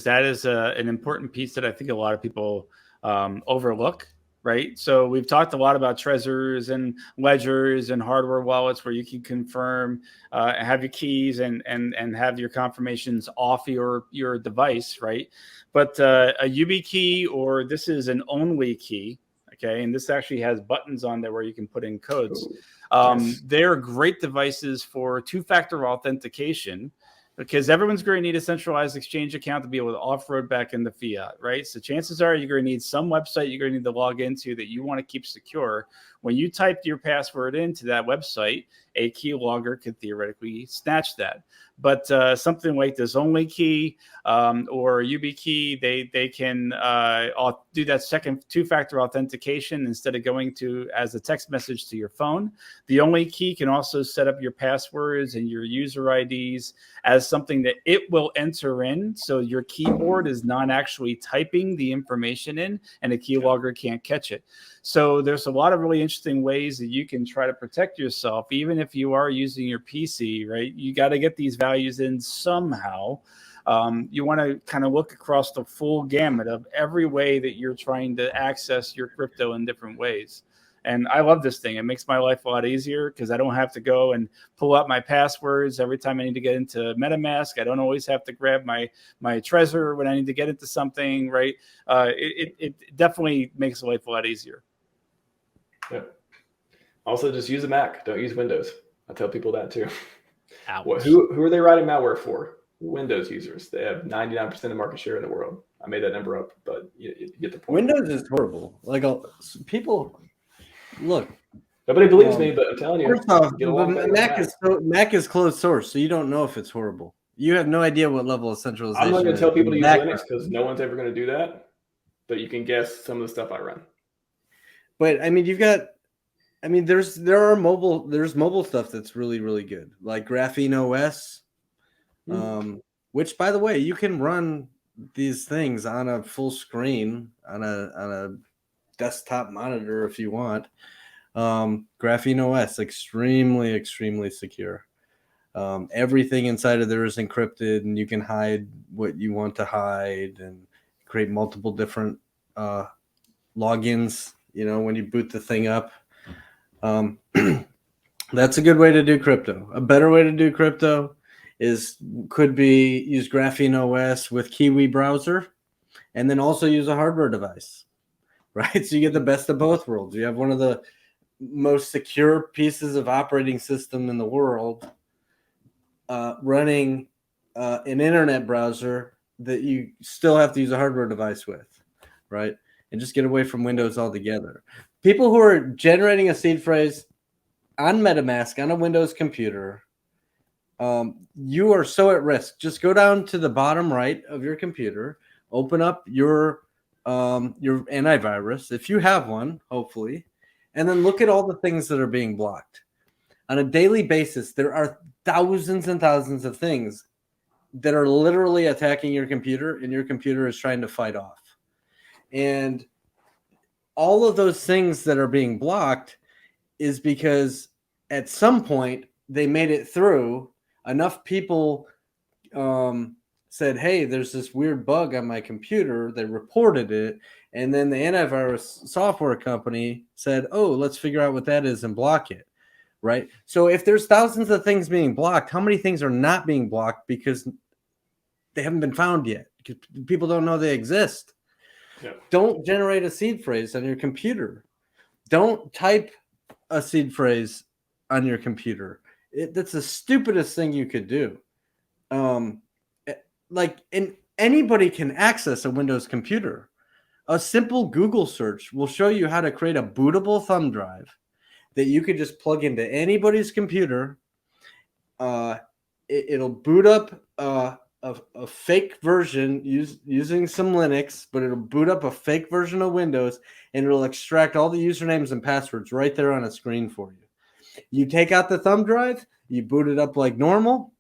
That is an important piece that I think a lot of people overlook, right? So we've talked a lot about Trezors and ledgers and hardware wallets where you can confirm, have your keys and have your confirmations off your device, right? But a YubiKey, or this is an only key, okay, and this actually has buttons on there where you can put in codes. Nice. They're great devices for two-factor authentication, because everyone's going to need a centralized exchange account to be able to off-road back into fiat, right? So chances are you're going to need some website you're going to need to log into that you want to keep secure. When you type your password into that website, a keylogger could theoretically snatch that. But something like this only key or YubiKey, they can do that second two-factor authentication instead of going to as a text message to your phone. The only key can also set up your passwords and your user IDs as something that it will enter in. So your keyboard is not actually typing the information in, and a keylogger can't catch it. So there's a lot of really interesting ways that you can try to protect yourself, even if you are using your PC, right? You got to get these values in somehow. You want to kind of look across the full gamut of every way that you're trying to access your crypto in different ways. And I love this thing. It makes my life a lot easier because I don't have to go and pull out my passwords every time I need to get into MetaMask. I don't always have to grab my Trezor when I need to get into something, right? It definitely makes life a lot easier. Yeah. Also, just use a Mac. Don't use Windows. I tell people that too. Who are they writing malware for? Windows users. They have 99% of market share in the world. I made that number up, but you get the point. Windows is horrible. Like people, look. Nobody believes me, but I'm telling you. First off, Mac is closed source, so you don't know if it's horrible. You have no idea what level of centralization. I'm not going to tell people to use Linux because no one's ever going to do that. But you can guess some of the stuff I run. But I mean, there's mobile stuff that's really, really good, like Graphene OS, which, by the way, you can run these things on a full screen on a desktop monitor if you want. Graphene OS, extremely, extrememany secure. Everything inside of there is encrypted, and you can hide what you want to hide and create multiple different logins. When you boot the thing up. That's a good way to do crypto. A better way to do crypto could be use Graphene OS with Kiwi browser, and then also use a hardware device, right? So you get the best of both worlds. You have one of the most secure pieces of operating system in the world running an internet browser that you still have to use a hardware device with, right? And just get away from Windows altogether. People who are generating a seed phrase on MetaMask on a Windows computer, you are so at risk. Just go down to the bottom right of your computer, open up your antivirus, if you have one, hopefully, and then look at all the things that are being blocked. On a daily basis, there are thousands and thousands of things that are literally attacking your computer, and your computer is trying to fight off. And all of those things that are being blocked is because at some point they made it through. Enough people said, hey, there's this weird bug on my computer. They reported it. And then the antivirus software company said, oh, let's figure out what that is and block it. Right. So if there's thousands of things being blocked, how many things are not being blocked because they haven't been found yet? Because people don't know they exist. Yeah. Don't generate a seed phrase on your computer. Don't type a seed phrase on your computer. That's the stupidest thing you could do. Anybody can access a Windows computer. A simple Google search will show you how to create a bootable thumb drive that you could just plug into anybody's computer. It'll boot up a fake version using some Linux, but it'll boot up a fake version of Windows, and it'll extract all the usernames and passwords right there on a screen for you. You take out the thumb drive, you boot it up like normal,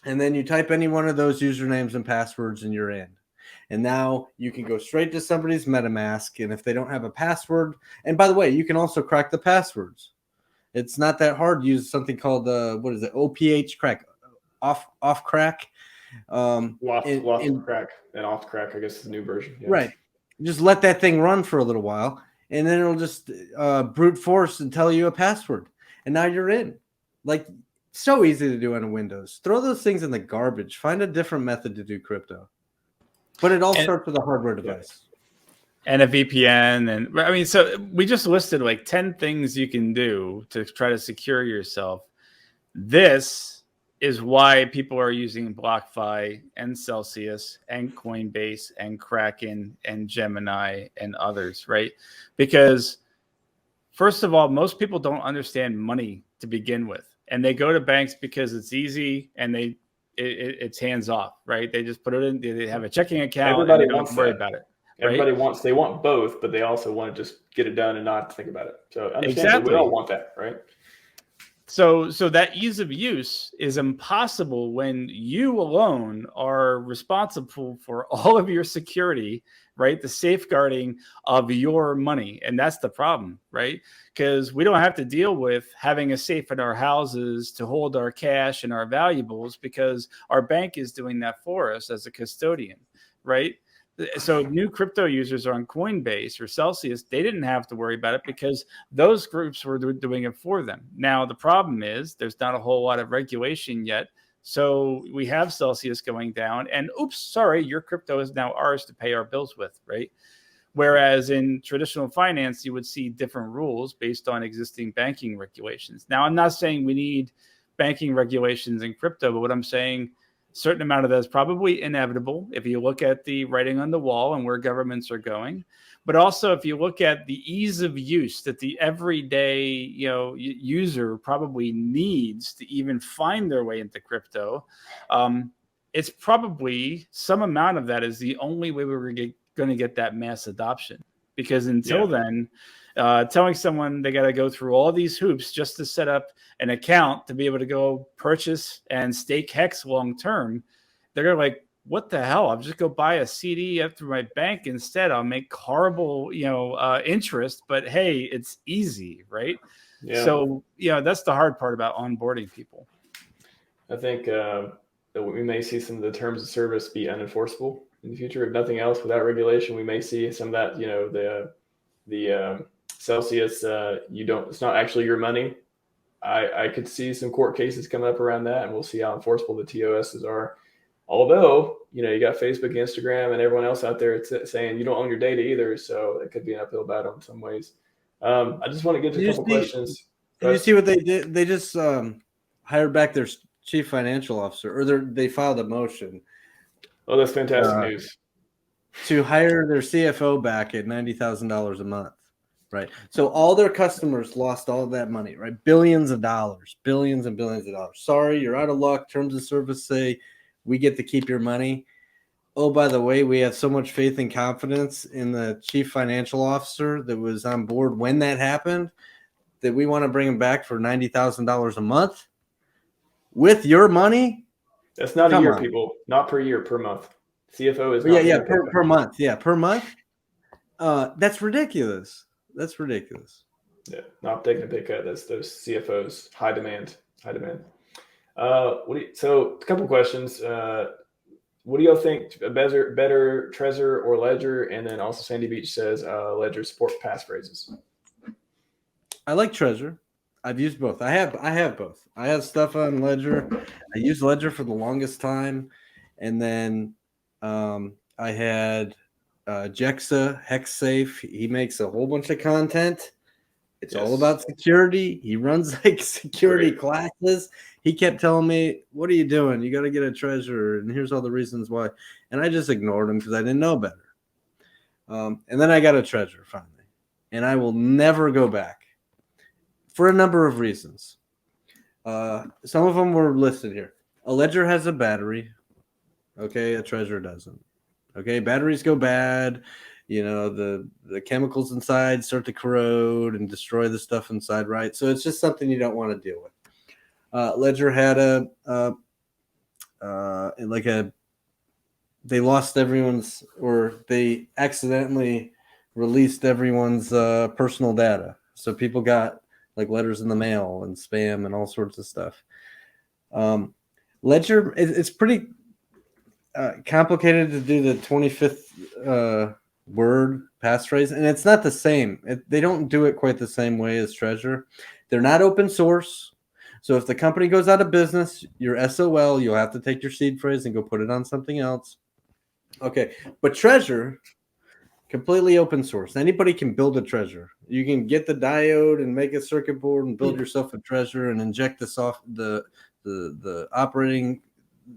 and then you type any one of those usernames and passwords and you're in. And now you can go straight to somebody's MetaMask, and if they don't have a password, and by the way, you can also crack the passwords. It's not that hard to use something called OPH crack, off crack. Lost crack and off crack, I guess is the new version. Yeah. Right. Just let that thing run for a little while, and then it'll just brute force and tell you a password, and now you're in. Like, so easy to do on Windows. Throw those things in the garbage. Find a different method to do crypto. But it all starts with a hardware device. And a VPN. And I mean, so we just listed like 10 things you can do to try to secure yourself. This is why people are using BlockFi and Celsius and Coinbase and Kraken and Gemini and others, right? Because first of all, most people don't understand money to begin with. And they go to banks because it's easy and it's hands off, right? They just put it in, they have a checking account. Everybody and they wants don't worry that. about it. Everybody they want both, but they also want to just get it done and not think about it. So exactly. We all want that, right? So that ease of use is impossible when you alone are responsible for all of your security, right? The safeguarding of your money. And that's the problem, right? Because we don't have to deal with having a safe in our houses to hold our cash and our valuables because our bank is doing that for us as a custodian, right? So new crypto users on Coinbase or Celsius, they didn't have to worry about it because those groups were doing it for them. Now, the problem is there's not a whole lot of regulation yet. So we have Celsius going down and oops, sorry, your crypto is now ours to pay our bills with, right? Whereas in traditional finance, you would see different rules based on existing banking regulations. Now, I'm not saying we need banking regulations in crypto, but what I'm saying, certain amount of that is probably inevitable if you look at the writing on the wall and where governments are going. But also if you look at the ease of use that the everyday user probably needs to even find their way into crypto, it's probably some amount of that is the only way we're going to get that mass adoption. Because until then, telling someone they got to go through all these hoops just to set up an account to be able to go purchase and stake Hex long term, they're going to like, what the hell? I'll just go buy a CD through my bank instead. I'll make horrible, interest, but hey, it's easy, right? Yeah. So, that's the hard part about onboarding people. I think that we may see some of the terms of service be unenforceable in the future. If nothing else, without regulation, we may see some of that, the Celsius, it's not actually your money. I could see some court cases coming up around that, and we'll see how enforceable the TOSs are. Although, you got Facebook, Instagram, and everyone else out there saying you don't own your data either, so it could be an uphill battle in some ways. I just want to get to a couple questions. Did you see what they did? They just hired back their chief financial officer, or they filed a motion. Oh, that's fantastic news. To hire their CFO back at $90,000 a month, right? So all their customers lost all of that money, right? Billions and billions of dollars. Sorry, you're out of luck. Terms of service say we get to keep your money. Oh, by the way, we have so much faith and confidence in the chief financial officer that was on board when that happened that we want to bring him back for $90,000 a month with your money. That's not a year, people. Not per year, per month. CFO is per month. Yeah, per month. That's ridiculous. Yeah, not taking a pay cut. That's those CFOs. High demand. So a couple of questions. What do y'all think? Better Trezor or Ledger? And then also Sandy Beach says Ledger supports passphrases. I like Trezor. I've used both. I have both. I have stuff on Ledger. I used Ledger for the longest time, and then I had Jexa, HexSafe. He makes a whole bunch of content. It's all about security. He runs like security classes. He kept telling me, "What are you doing? You got to get a Trezor, and here's all the reasons why." And I just ignored him because I didn't know better. And then I got a Trezor finally, and I will never go back for a number of reasons. Some of them were listed here. A Ledger has a battery. Okay, a Trezor doesn't. Okay, batteries go bad. The chemicals inside start to corrode and destroy the stuff inside, right? So it's just something you don't want to deal with. Ledger had they lost everyone's, or they accidentally released everyone's personal data. So people got like letters in the mail and spam and all sorts of stuff. Ledger, it's pretty complicated to do the 25th word passphrase, and it's not the same. They don't do it quite the same way as Trezor. They're not open source. So if the company goes out of business, you're SOL. You'll have to take your seed phrase and go put it on something else. Okay, but Trezor, completely open source. Anybody can build a Trezor. You can get the diode and make a circuit board and build yourself a Trezor and inject the operating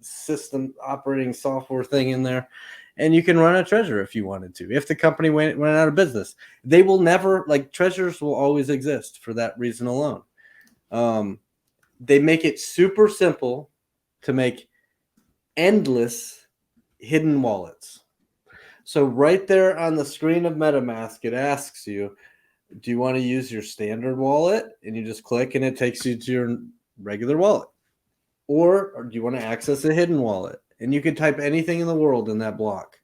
system, operating software thing in there, and you can run a Trezor if you wanted to. If the company went out of business, they will never, like, Trezors will always exist for that reason alone. They make it super simple to make endless hidden wallets. So right there on the screen of MetaMask, it asks you, do you want to use your standard wallet? And you just click and it takes you to your regular wallet. Or do you want to access a hidden wallet? And you can type anything in the world in that block.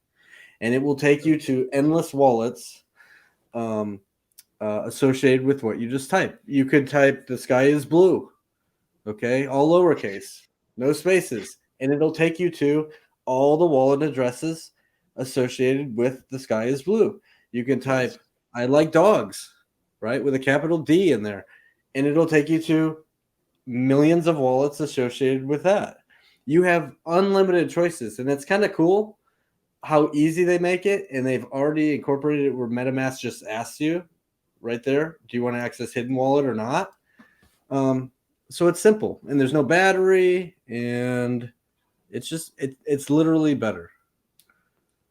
And it will take you to endless wallets associated with what you just typed. You could type, the sky is blue. Okay, all lowercase, no spaces. And it'll take you to all the wallet addresses associated with the sky is blue. You can type, I like dogs, right, with a capital D in there. And it'll take you to millions of wallets associated with that. You have unlimited choices, and it's kind of cool how easy they make it. And they've already incorporated it where MetaMask just asks you right there, do you want to access hidden wallet or not? So it's simple, and there's no battery, and it's just it's literally better.